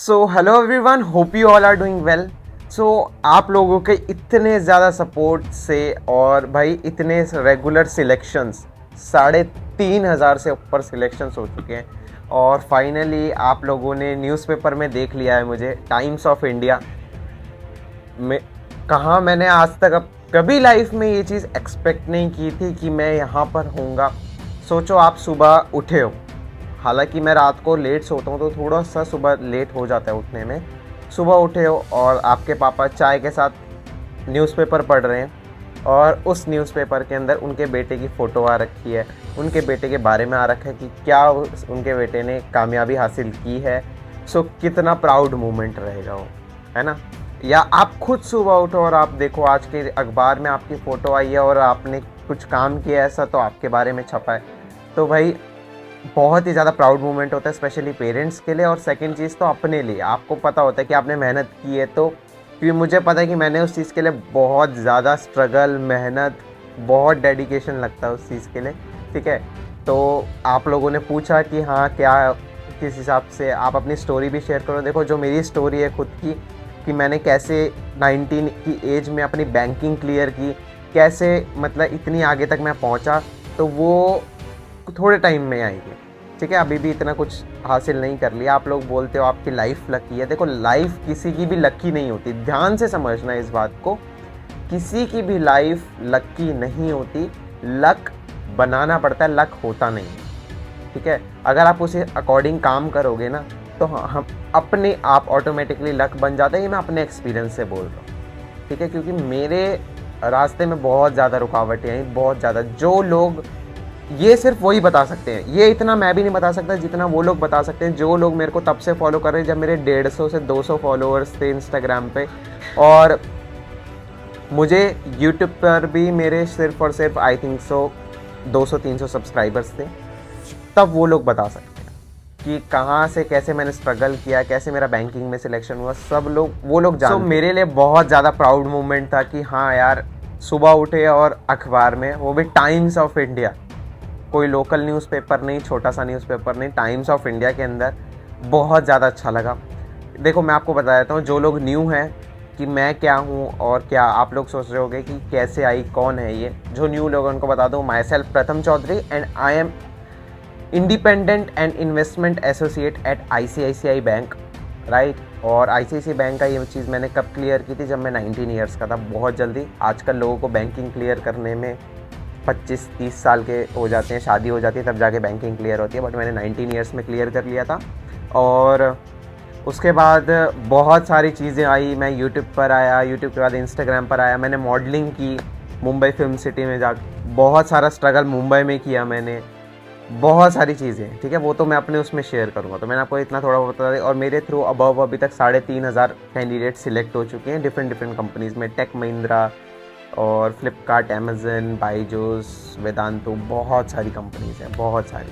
So hello everyone, hope you all are doing well. So आप लोगों के इतने ज़्यादा सपोर्ट से और भाई इतने रेगुलर सिलेक्शंस, 3,500 से ऊपर सिलेक्शंस हो चुके हैं और फाइनली आप लोगों ने न्यूज़पेपर में देख लिया है मुझे, टाइम्स ऑफ इंडिया में। कहाँ मैंने आज तक अब कभी लाइफ में ये चीज़ एक्सपेक्ट नहीं की थी कि मैं यहाँ पर होऊंगा। सोचो आप सुबह उठे हो, हालांकि मैं रात को लेट सोता हूँ तो थोड़ा सा सुबह लेट हो जाता है उठने में। सुबह उठे हो और आपके पापा चाय के साथ न्यूज़पेपर पढ़ रहे हैं और उस न्यूज़पेपर के अंदर उनके बेटे की फ़ोटो आ रखी है, उनके बेटे के बारे में आ रखा है कि क्या उनके बेटे ने कामयाबी हासिल की है। सो कितना प्राउड मोमेंट रहेगा वो, है ना। या आप खुद सुबह उठो और आप देखो आज के अखबार में आपकी फ़ोटो आई है और आपने कुछ काम किया ऐसा तो आपके बारे में छपा है। तो भाई बहुत ही ज़्यादा प्राउड मोमेंट होता है, स्पेशली पेरेंट्स के लिए। और सेकंड चीज़ तो अपने लिए, आपको पता होता है कि आपने मेहनत की है। तो क्योंकि मुझे पता है कि मैंने उस चीज़ के लिए बहुत ज़्यादा स्ट्रगल, मेहनत, बहुत डेडिकेशन लगता है उस चीज़ के लिए, ठीक है। तो आप लोगों ने पूछा कि हाँ क्या, किस हिसाब से आप अपनी स्टोरी भी शेयर करो। देखो जो मेरी स्टोरी है खुद की, कि मैंने कैसे 19 की एज में अपनी बैंकिंग क्लियर की, कैसे मतलब इतनी आगे तक मैं पहुंचा, तो वो थोड़े टाइम में आएगी, ठीक है। अभी भी इतना कुछ हासिल नहीं कर लिया। आप लोग बोलते हो आपकी लाइफ लकी है, देखो लाइफ किसी की भी लकी नहीं होती, ध्यान से समझना इस बात को। किसी की भी लाइफ लकी नहीं होती, लक बनाना पड़ता है, लक होता नहीं, ठीक है। अगर आप उसे अकॉर्डिंग काम करोगे ना तो हम अपने आप ऑटोमेटिकली लक बन जाता है। ये मैं अपने एक्सपीरियंस से बोल रहा हूँ, ठीक है। क्योंकि मेरे रास्ते में बहुत ज़्यादा रुकावटें आई, बहुत ज़्यादा। जो लोग, ये सिर्फ वही बता सकते हैं, ये इतना मैं भी नहीं बता सकता जितना वो लोग बता सकते हैं जो लोग मेरे को तब से फॉलो कर रहे हैं जब मेरे 150 से 200 फॉलोअर्स थे इंस्टाग्राम पे। और मुझे यूट्यूब पर भी मेरे सिर्फ और सिर्फ आई थिंक सो 200-300 सब्सक्राइबर्स थे। तब वो लोग बता सकते हैं कि कहाँ से कैसे मैंने स्ट्रगल किया, कैसे मेरा बैंकिंग में सिलेक्शन हुआ, सब लोग वो लोग जानते हैं। मेरे लिए बहुत ज़्यादा प्राउड मोमेंट था कि हाँ यार, सुबह उठे और अखबार में, वो भी टाइम्स ऑफ इंडिया, कोई लोकल न्यूज़पेपर नहीं, छोटा सा न्यूज़पेपर नहीं, टाइम्स ऑफ इंडिया के अंदर, बहुत ज़्यादा अच्छा लगा। देखो मैं आपको बता देता हूँ, जो लोग न्यू हैं कि मैं क्या हूँ और क्या आप लोग सोच रहे होंगे कि कैसे आई, कौन है ये। जो न्यू लोग उनको बता दूँ, myself Pratham Chaudhary and I am independent and investment associate at ICICI bank, right. और ICICI बैंक का ये चीज़ मैंने कब क्लियर की थी, जब मैं 19 ईयर्स का था, बहुत जल्दी। आजकल लोगों को बैंकिंग क्लियर करने में 25-30 साल के हो जाते हैं, शादी हो जाती है तब जाके बैंकिंग क्लियर होती है, बट मैंने 19 ईयर्स में क्लियर कर लिया था। और उसके बाद बहुत सारी चीज़ें आई, मैं यूट्यूब पर आया, यूट्यूब के बाद इंस्टाग्राम पर आया, मैंने मॉडलिंग की मुंबई फिल्म सिटी में जा, बहुत सारा स्ट्रगल मुंबई में किया मैंने, बहुत सारी चीज़ें, ठीक है। वो तो मैं अपने उसमें शेयर करूँगा, तो मैंने आपको इतना थोड़ा बहुत बता दिया। और मेरे थ्रू अबव अभी तक 3,500 कैंडिडेट सिलेक्ट हो चुके हैं डिफरेंट कंपनीज़ में, टेक महिंद्रा और फ्लिपकार्ट, अमेज़न, बाईजूस, वेदांतु, बहुत सारी कंपनीज़ हैं, बहुत सारी,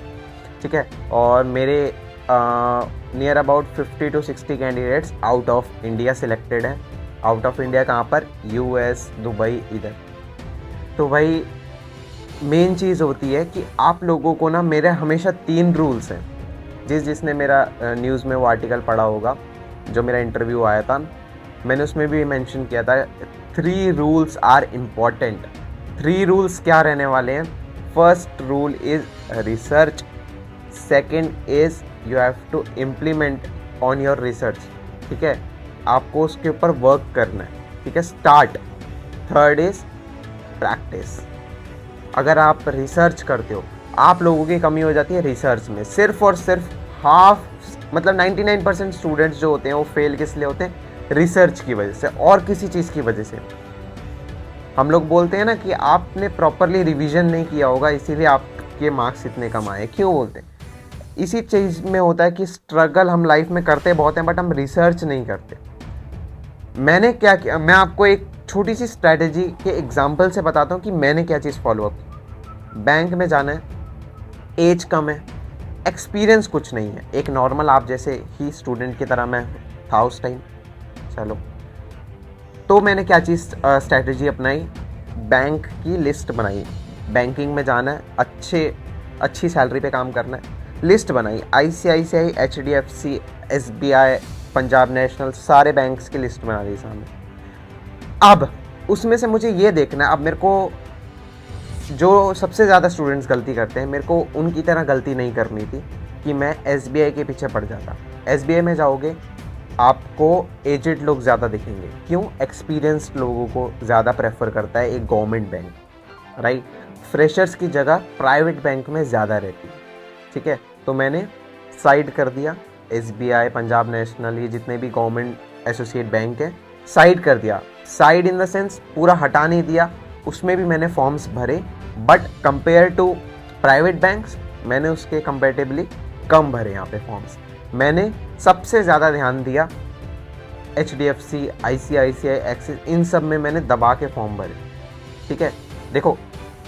ठीक है। और मेरे near about 50 to 60 candidates out of India selected हैं। आउट ऑफ इंडिया कहाँ पर? US, दुबई, इधर। तो भाई मेन चीज़ होती है कि आप लोगों को ना, मेरे हमेशा 3 रूल्स हैं। जिसने मेरा न्यूज़ में वो आर्टिकल पढ़ा होगा, जो मेरा इंटरव्यू आया था, मैंने उसमें भी मेंशन किया था, 3 रूल्स आर इम्पॉर्टेंट। 3 रूल्स क्या रहने वाले हैं? First rule is research, second is you have to implement on your research, ठीक है, आपको उसके ऊपर वर्क करना है, ठीक है, स्टार्ट। Third is practice. अगर आप रिसर्च करते हो, आप लोगों की कमी हो जाती है रिसर्च में, सिर्फ और सिर्फ हाफ, मतलब 99% स्टूडेंट्स जो होते हैं वो फेल किस लिए होते हैं? रिसर्च की वजह से, और किसी चीज़ की वजह से। हम लोग बोलते हैं ना कि आपने प्रॉपरली रिवीजन नहीं किया होगा इसीलिए आपके मार्क्स इतने कम आए। क्यों बोलते हैं? इसी चीज़ में होता है कि स्ट्रगल हम लाइफ में करते बहुत हैं बट हम रिसर्च नहीं करते। मैंने क्या किया, मैं आपको एक छोटी सी स्ट्रैटेजी के एग्जाम्पल से बताता हूँ कि मैंने क्या चीज़ फॉलो अप की। बैंक में जाना है, एज कम है, एक्सपीरियंस कुछ नहीं है, एक नॉर्मल आप जैसे ही स्टूडेंट की तरह मैं था उस टाइम। चलो, तो मैंने क्या चीज़ स्ट्रैटेजी अपनाई, बैंक की लिस्ट बनाई। बैंकिंग में जाना है, अच्छी सैलरी पे काम करना है, लिस्ट बनाई। ICICI, HDFC, SBI, Punjab national, सारे बैंक्स की लिस्ट बना दी सामने। अब उसमें से मुझे ये देखना है, अब मेरे को जो सबसे ज़्यादा स्टूडेंट्स गलती करते हैं, मेरे को उनकी तरह गलती नहीं करनी थी कि मैं एसबीआई के पीछे पड़ जाता। एसबीआई में जाओगे आपको एजेड लोग ज़्यादा दिखेंगे। क्यों? एक्सपीरियंस्ड लोगों को ज़्यादा प्रेफर करता है एक गवर्नमेंट बैंक, राइट। फ्रेशर्स की जगह प्राइवेट बैंक में ज़्यादा रहती है, ठीक है। तो मैंने साइड कर दिया एसबीआई, पंजाब नेशनल, ये जितने भी गवर्नमेंट एसोसिएट बैंक है, साइड कर दिया। साइड इन द सेंस पूरा हटा नहीं दिया, उसमें भी मैंने फॉर्म्स भरे, but compare to private banks मैंने उसके कंपेरेटिवली कम भरे यहाँ पे फॉर्म्स। मैंने सबसे ज़्यादा ध्यान दिया HDFC, ICICI, एक्सिस, इन सब में मैंने दबा के फॉर्म भरे, ठीक है। देखो,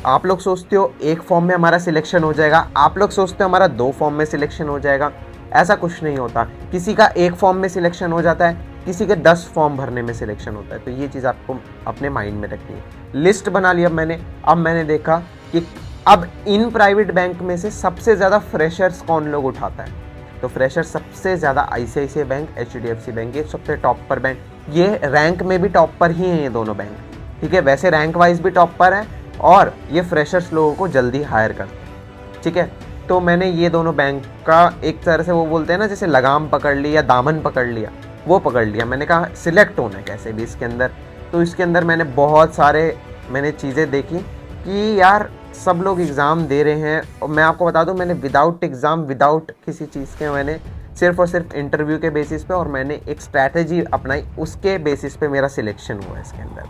आप लोग सोचते हो एक फॉर्म में हमारा सिलेक्शन हो जाएगा, आप लोग सोचते हो हमारा 2 फॉर्म में सिलेक्शन हो जाएगा। ऐसा कुछ नहीं होता। किसी का 1 फॉर्म में सिलेक्शन हो जाता है, किसी के 10 फॉर्म भरने में सिलेक्शन होता है। तो ये चीज़ आपको अपने माइंड में रखनी है। लिस्ट बना लिया मैंने। अब मैंने देखा कि अब इन प्राइवेट बैंक में से सबसे ज़्यादा फ्रेशर्स कौन लोग उठाता है। तो फ्रेशर सबसे ज़्यादा ICICI बैंक, HDFC बैंक, ये सबसे टॉप पर बैंक, ये रैंक में भी टॉप पर ही हैं ये दोनों बैंक, ठीक है। वैसे रैंक वाइज भी टॉप पर है और ये फ्रेशर्स लोगों को जल्दी हायर करते हैं, ठीक है। तो मैंने ये दोनों बैंक का एक तरह से, वो बोलते हैं ना जैसे लगाम पकड़ ली या दामन पकड़ लिया, वो पकड़ लिया। मैंने कहा सिलेक्ट होना है कैसे भी इसके अंदर। तो इसके अंदर मैंने बहुत सारे चीज़ें देखी कि यार सब लोग एग्ज़ाम दे रहे हैं, और मैं आपको बता दूं मैंने विदाउट एग्ज़ाम, विदाउट किसी चीज़ के, मैंने सिर्फ और सिर्फ इंटरव्यू के बेसिस पे और मैंने एक स्ट्रैटेजी अपनाई, उसके बेसिस पे मेरा सिलेक्शन हुआ इसके अंदर,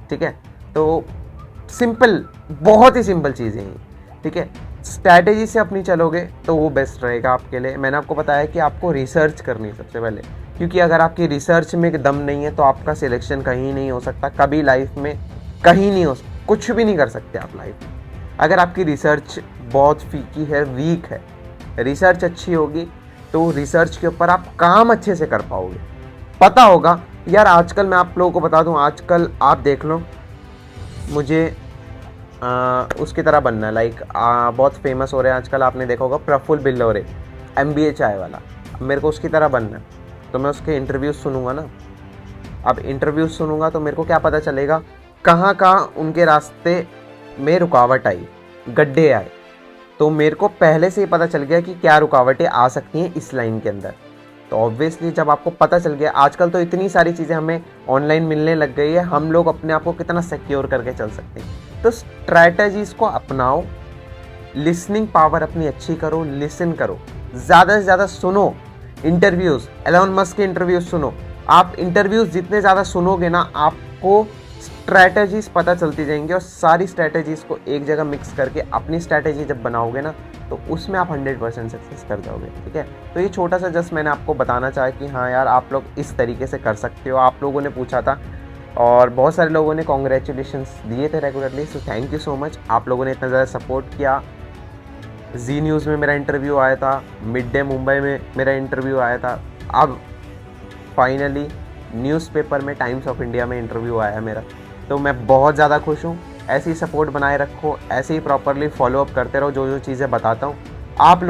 ठीक है। तो सिंपल, बहुत ही सिंपल चीज़ें हैं, ठीक है। स्ट्रैटेजी से अपनी चलोगे तो वो बेस्ट रहेगा आपके लिए। मैंने आपको बताया कि आपको रिसर्च करनी है सबसे पहले, क्योंकि अगर आपकी रिसर्च में दम नहीं है तो आपका सिलेक्शन कहीं नहीं हो सकता, कभी लाइफ में कहीं नहीं हो, कुछ भी नहीं कर सकते आप लाइफ में। अगर आपकी रिसर्च बहुत फीकी है, वीक है, रिसर्च अच्छी होगी तो रिसर्च के ऊपर आप काम अच्छे से कर पाओगे। पता होगा यार, आजकल मैं आप लोगों को बता दूं, आजकल आप देख लो, मुझे उसकी तरह बनना है, लाइक बहुत फेमस हो रहे हैं आजकल, आपने देखा होगा प्रफुल्ल बिल्लौरे, MBA चाय वाला। मेरे को उसकी तरह बनना है, तो मैं उसके इंटरव्यूज़ सुनूंगा ना। अब इंटरव्यूज़ सुनूंगा तो मेरे को क्या पता चलेगा कहाँ कहाँ उनके रास्ते में रुकावट आई, गड्ढे आए। तो मेरे को पहले से ही पता चल गया कि क्या रुकावटें आ सकती हैं इस लाइन के अंदर। तो ऑब्वियसली जब आपको पता चल गया, आजकल तो इतनी सारी चीज़ें हमें ऑनलाइन मिलने लग गई है, हम लोग अपने आप को कितना सिक्योर करके चल सकते हैं। तो स्ट्रैटेजीज को अपनाओ, लिसनिंग पावर अपनी अच्छी करो, लिसन करो, ज़्यादा से ज़्यादा सुनो इंटरव्यूज़, एलोन मस्क के इंटरव्यूज़ सुनो। आप इंटरव्यूज़ जितने ज़्यादा सुनोगे ना, आपको स्ट्रैटेजीज पता चलती जाएंगी, और सारी स्ट्रैटेजीज को एक जगह मिक्स करके अपनी स्ट्रैटेजी जब बनाओगे ना, तो उसमें आप 100% सक्सेस कर जाओगे, ठीक है। तो ये छोटा सा जस्ट मैंने आपको बताना चाहा कि हाँ यार, आप लोग इस तरीके से कर सकते हो। आप लोगों ने पूछा था और बहुत सारे लोगों ने कॉन्ग्रेचुलेशंस दिए थे regularly, so thank you so much. आप लोगों ने इतना ज़्यादा सपोर्ट किया। जी न्यूज़ में मेरा इंटरव्यू आया था, मिड डे मुंबई में मेरा इंटरव्यू आया था, अब फाइनली न्यूज़पेपर में, टाइम्स ऑफ इंडिया में इंटरव्यू आया मेरा। तो मैं बहुत ज़्यादा खुश हूँ। ऐसी सपोर्ट बनाए रखो, ऐसे ही प्रॉपरली फॉलोअप करते रहो। जो जो चीज़ें बताता हूँ आप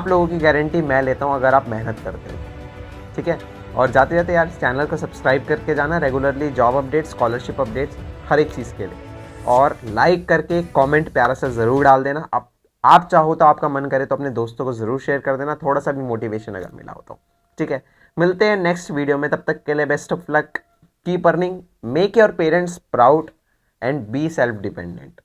लोगों की गारंटी मैं लेता हूँ अगर आप मेहनत करते हो, ठीक है। और जाते जाते यार चैनल को सब्सक्राइब करके जाना, regularly job updates, scholarship updates, हर एक चीज़ के लिए। और लाइक करके कमेंट प्यारा सा ज़रूर डाल देना। आप चाहो तो, आपका मन करे तो अपने दोस्तों को ज़रूर शेयर कर देना, थोड़ा सा भी मोटिवेशन अगर मिला हो तो, ठीक है। मिलते हैं नेक्स्ट वीडियो में, तब तक के लिए best of luck, keep earning, make your parents proud and be self dependent.